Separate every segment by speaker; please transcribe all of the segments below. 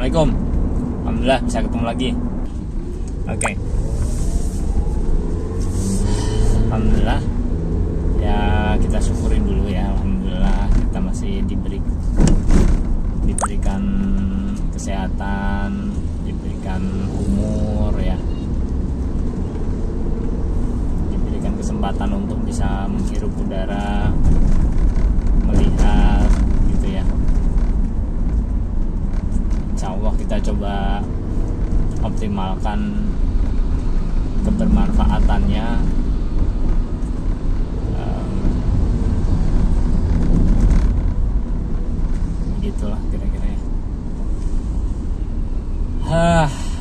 Speaker 1: Assalamualaikum. Alhamdulillah bisa ketemu lagi. Oke. Alhamdulillah. Ya kita syukurin dulu ya. Alhamdulillah kita masih diberikan kesehatan, diberikan umur ya. Diberikan kesempatan untuk bisa menghirup udara, melihat gitu ya. Insya Allah kita coba optimalkan kebermanfaatannya. Begitulah kira-kira ya.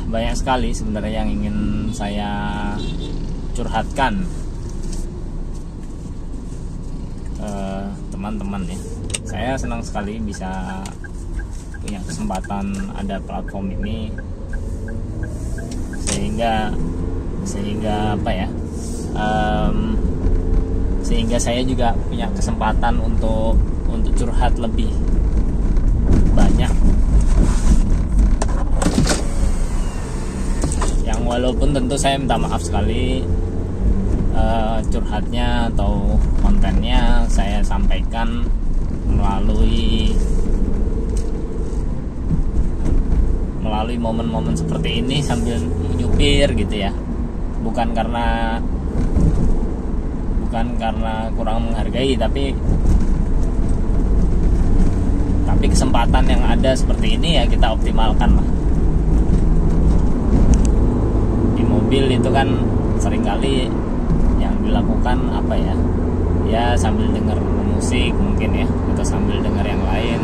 Speaker 1: Banyak sekali sebenarnya yang ingin saya curhatkan teman-teman ya. Saya senang sekali bisa punya kesempatan ada platform ini, sehingga apa ya, sehingga saya juga punya kesempatan untuk curhat lebih banyak, yang walaupun tentu saya minta maaf sekali, curhatnya atau kontennya saya sampaikan melalui momen-momen seperti ini sambil nyupir gitu ya, bukan karena kurang menghargai, tapi kesempatan yang ada seperti ini ya kita optimalkan lah. Di mobil itu kan seringkali yang dilakukan apa ya, sambil denger musik mungkin ya, atau sambil denger yang lain.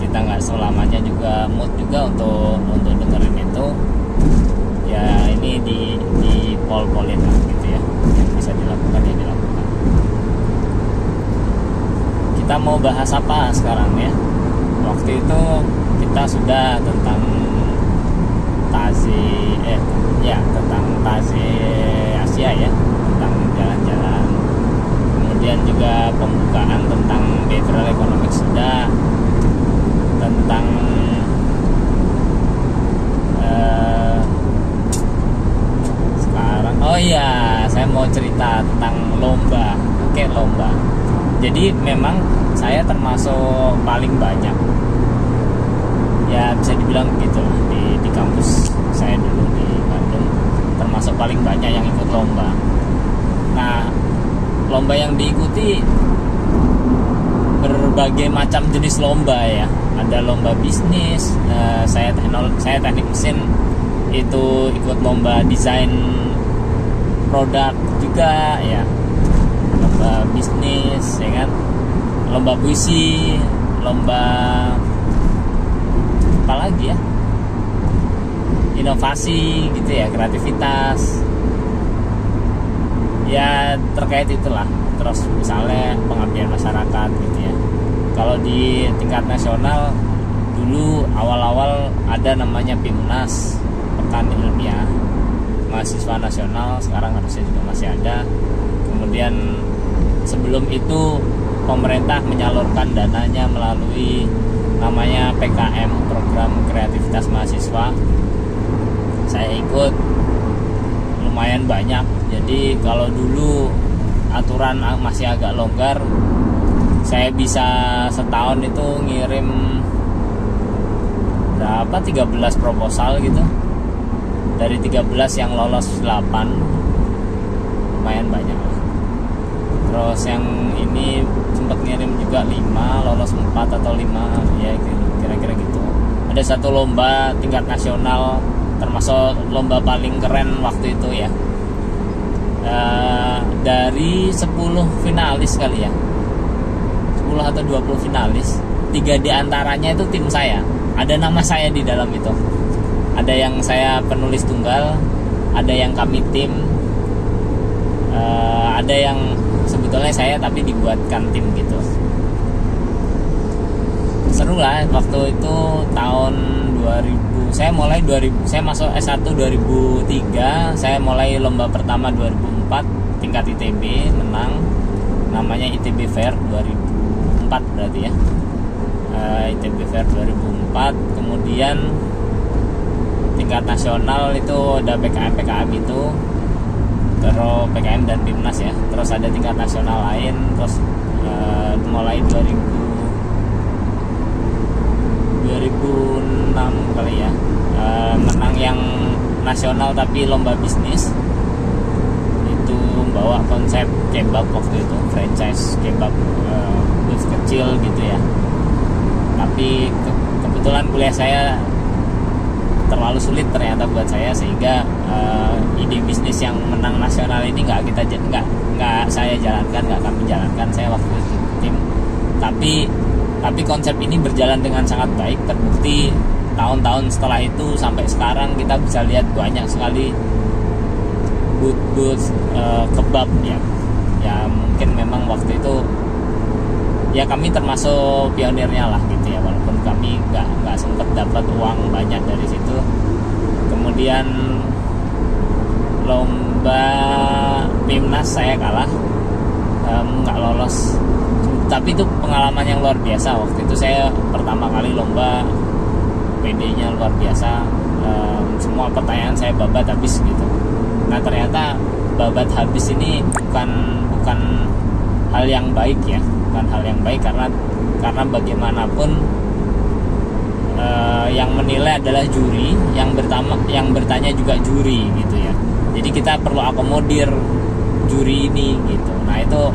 Speaker 1: Kita nggak selamanya juga mood juga untuk dengerin itu ya. Ini di pol-polin lah gitu ya, yang bisa dilakukan ya dilakukan. Kita mau bahas apa sekarang ya? Waktu itu kita sudah tentang tentang Asia ya, tentang jalan-jalan. Kemudian juga pembukaan tentang behavioral economics sudah, tentang sekarang saya mau cerita tentang lomba. Oke, lomba. Jadi memang saya termasuk paling banyak ya, bisa dibilang begitu di kampus saya dulu di Bandung, termasuk paling banyak yang ikut lomba. Nah, lomba yang diikuti berbagai macam jenis lomba ya. Ada lomba bisnis, saya teknik mesin itu ikut lomba desain produk juga ya, lomba bisnis ya kan, lomba puisi, lomba apa lagi ya, inovasi gitu ya, kreativitas ya, terkait itulah. Terus misalnya pengabdian masyarakat gitu ya. Kalau di tingkat nasional dulu awal-awal ada namanya PIMNAS, Pekan Ilmiah Mahasiswa Nasional, sekarang harusnya juga masih ada. Kemudian sebelum itu pemerintah menyalurkan dananya melalui namanya PKM, Program Kreativitas Mahasiswa. Saya ikut lumayan banyak. Jadi kalau dulu aturan masih agak longgar, saya bisa setahun itu ngirim berapa, 13 proposal gitu. Dari 13 yang lolos 8, lumayan banyak lah. Terus yang ini sempat ngirim juga 5, lolos 4 atau 5 ya, kira-kira gitu. Ada satu lomba tingkat nasional, termasuk lomba paling keren waktu itu ya. Dari 10 finalis kali ya, 10 atau 20 finalis, 3 diantaranya itu tim saya. Ada nama saya di dalam itu. Ada yang saya penulis tunggal, ada yang kami tim, ada yang sebetulnya saya tapi dibuatkan tim gitu. Seru lah waktu itu. Tahun 2000 saya masuk S1 2003. Saya mulai lomba pertama 2004 tingkat ITB, menang, namanya ITB Fair 2004 berarti ya. ITB Fair 2004. Kemudian tingkat nasional itu ada PKM itu, terus PKM dan Pimnas ya. Terus ada tingkat nasional lain, terus mulai 2006 kali ya, menang yang nasional tapi lomba bisnis. Itu bawa konsep kebab waktu itu, franchise kebab booth kecil gitu ya. Tapi kebetulan kuliah saya terlalu sulit ternyata buat saya, sehingga ide bisnis yang menang nasional ini nggak saya jalankan, nggak kami jalankan, saya waktu itu tim. Tapi konsep ini berjalan dengan sangat baik, terbukti tahun-tahun setelah itu sampai sekarang kita bisa lihat banyak sekali booth kebab ya. Ya mungkin memang waktu itu ya kami termasuk pionirnya lah gitu ya, walaupun kami nggak sempat dapat uang banyak dari situ. Kemudian lomba Pimnas saya kalah, nggak lolos. Tapi itu pengalaman yang luar biasa. Waktu itu saya pertama kali lomba, PD-nya luar biasa. Semua pertanyaan saya babat habis gitu. Nah ternyata babat habis ini bukan hal yang baik ya, bukan hal yang baik karena bagaimanapun yang menilai adalah juri, yang bertanya juga juri gitu ya. Jadi kita perlu akomodir juri ini gitu. Nah itu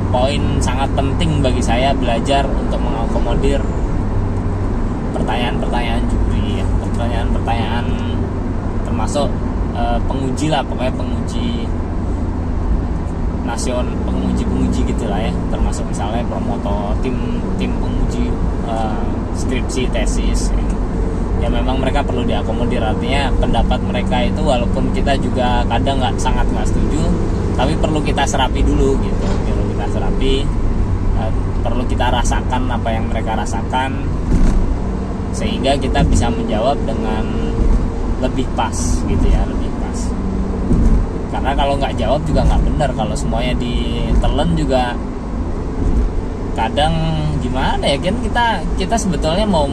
Speaker 1: poin sangat penting bagi saya, belajar untuk mengakomodir pertanyaan-pertanyaan juri ya, pertanyaan-pertanyaan termasuk penguji lah, pokoknya penguji nasional, penguji gitulah ya, termasuk misalnya promotor, tim penguji skripsi, tesis ya memang mereka perlu diakomodir. Artinya pendapat mereka itu walaupun kita juga kadang sangat nggak setuju, tapi perlu kita serapi dulu gitu, perlu kita rasakan apa yang mereka rasakan, sehingga kita bisa menjawab dengan lebih pas gitu ya, lebih pas. Karena kalau nggak jawab juga nggak benar, kalau semuanya ditelen juga kadang gimana ya, kan kita sebetulnya mau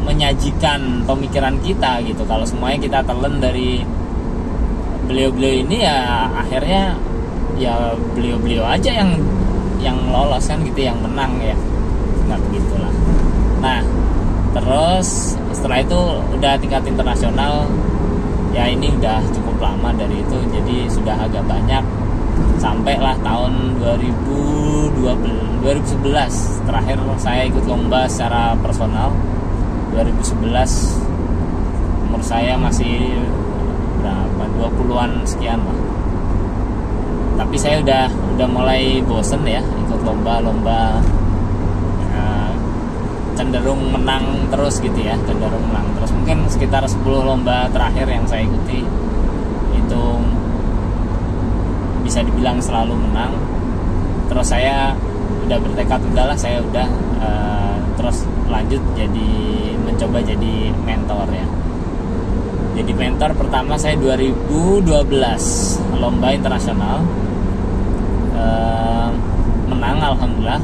Speaker 1: menyajikan pemikiran kita gitu. Kalau semuanya kita telan dari beliau-beliau ini ya akhirnya ya beliau-beliau aja yang lolos kan gitu, yang menang ya, nggak begitulah. Nah terus setelah itu udah tingkat internasional ya, ini udah cukup lama dari itu, jadi sudah agak banyak. Sampailah tahun 2011 terakhir saya ikut lomba secara personal. 2011 umur saya masih berapa, 20-an sekian lah. Tapi saya udah mulai bosen ya ikut lomba-lomba, cenderung menang terus gitu ya, mungkin sekitar 10 lomba terakhir yang saya ikuti itu bisa dibilang selalu menang. Terus saya udah bertekad, saya terus lanjut mencoba jadi mentor ya. Jadi mentor pertama saya 2012 lomba internasional, menang alhamdulillah.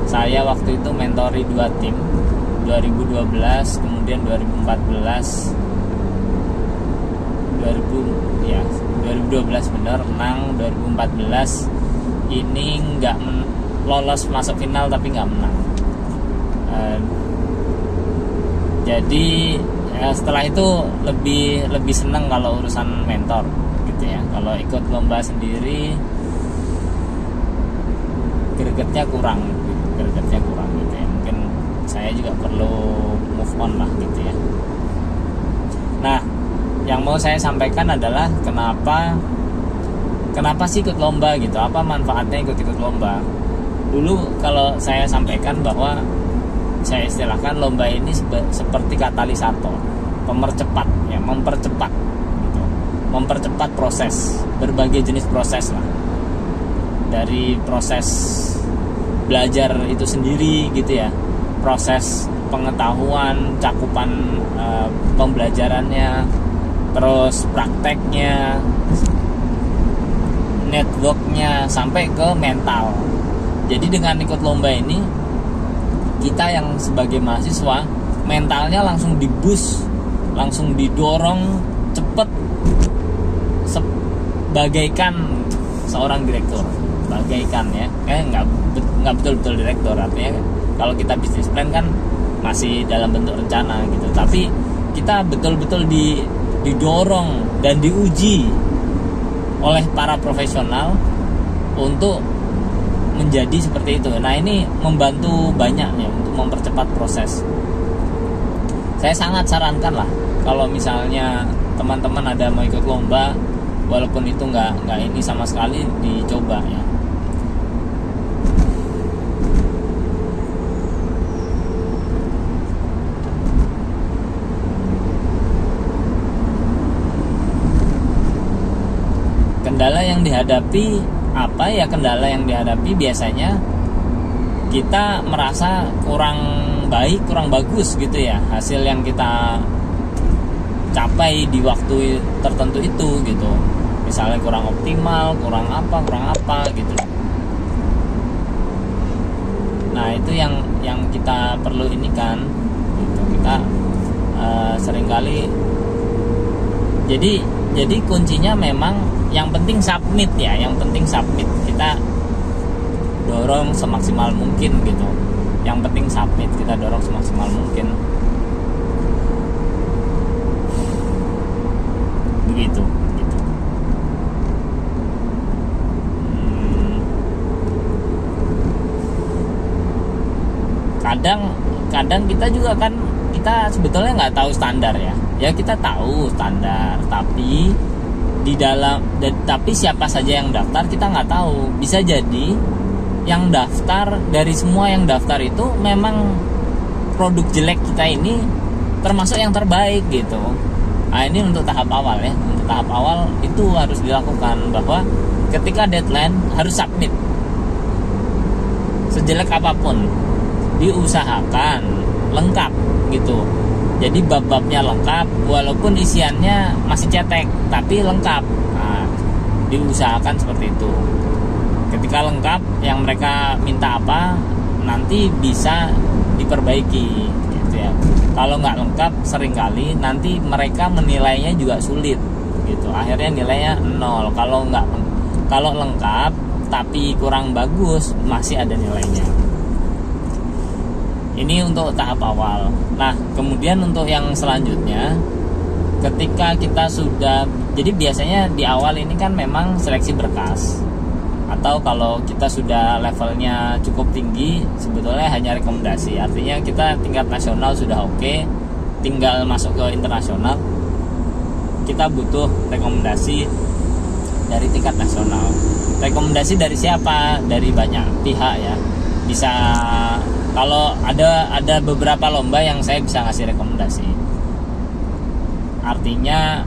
Speaker 1: Saya waktu itu mentori 2 tim, 2012 kemudian 2014. 2012 benar menang, 2014 ini nggak lolos masuk final tapi nggak menang. Jadi setelah itu lebih senang kalau urusan mentor gitu ya. Kalau ikut lomba sendiri gregetnya kurang gitu ya. Mungkin saya juga perlu move on lah gitu ya. Nah, yang mau saya sampaikan adalah kenapa sih ikut lomba gitu, apa manfaatnya ikut lomba. Dulu kalau saya sampaikan bahwa saya istilahkan lomba ini seperti katalisator, mempercepat gitu. Mempercepat proses, berbagai jenis proses lah, dari proses belajar itu sendiri gitu ya, proses pengetahuan, cakupan pembelajarannya, terus prakteknya, networknya, sampai ke mental. Jadi dengan ikut lomba ini kita yang sebagai mahasiswa mentalnya langsung dibus, langsung didorong cepet bagaikan seorang direktur, bagaikan ya, nggak betul-betul direktur. Artinya kalau kita bisnis plan kan masih dalam bentuk rencana gitu, tapi kita betul-betul didorong dan diuji oleh para profesional untuk menjadi seperti itu. Nah, ini membantu banyak ya untuk mempercepat proses. Saya sangat sarankan lah kalau misalnya teman-teman ada mau ikut lomba, walaupun itu nggak ini sama sekali, dicoba ya. Kendala yang dihadapi apa ya? Kendala yang dihadapi biasanya kita merasa kurang baik, kurang bagus gitu ya hasil yang kita capai di waktu tertentu itu gitu. Misalnya kurang optimal, kurang apa gitu. Nah, itu yang kita perlu ini kan gitu. Kita seringkali jadi kuncinya memang yang penting submit ya, yang penting submit. Kita dorong semaksimal mungkin gitu. Yang penting submit, kita dorong semaksimal mungkin. Begitu gitu. Kadang kita juga kan, kita sebetulnya nggak tahu standar ya. Ya kita tahu standar, tapi tapi siapa saja yang daftar kita nggak tahu. Bisa jadi yang daftar, dari semua yang daftar itu memang produk jelek kita ini termasuk yang terbaik gitu. Nah, ini untuk tahap awal ya. Untuk tahap awal itu harus dilakukan, bahwa ketika deadline harus submit. Sejelek apapun diusahakan lengkap gitu. Jadi bab-babnya lengkap, walaupun isiannya masih cetek tapi lengkap. Nah, diusahakan seperti itu. Ketika lengkap, yang mereka minta apa nanti bisa diperbaiki gitu ya. Kalau nggak lengkap, seringkali nanti mereka menilainya juga sulit gitu. Akhirnya nilainya 0. Kalau lengkap tapi kurang bagus, masih ada nilainya. Ini untuk tahap awal. Nah, kemudian untuk yang selanjutnya, ketika kita sudah, jadi biasanya di awal ini kan memang seleksi berkas, atau kalau kita sudah levelnya cukup tinggi, sebetulnya hanya rekomendasi. Artinya kita tingkat nasional sudah oke, tinggal masuk ke internasional, kita butuh rekomendasi dari tingkat nasional. Rekomendasi dari siapa? Dari banyak pihak ya. Bisa, kalau ada beberapa lomba yang saya bisa ngasih rekomendasi. Artinya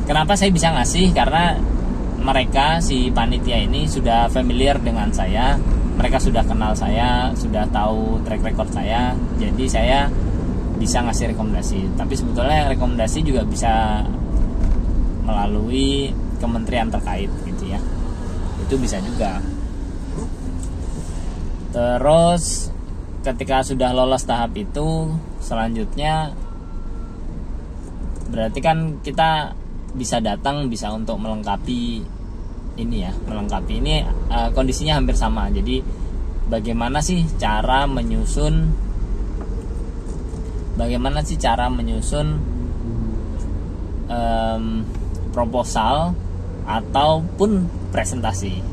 Speaker 1: kenapa saya bisa ngasih? Karena mereka, si panitia ini sudah familiar dengan saya, mereka sudah kenal saya, sudah tahu track record saya, jadi saya bisa ngasih rekomendasi. Tapi sebetulnya rekomendasi juga bisa melalui kementerian terkait gitu ya, itu bisa juga. Terus ketika sudah lolos tahap itu, selanjutnya berarti kan kita bisa datang, bisa untuk melengkapi ini ya, melengkapi ini kondisinya hampir sama. Jadi bagaimana sih cara menyusun proposal ataupun presentasi.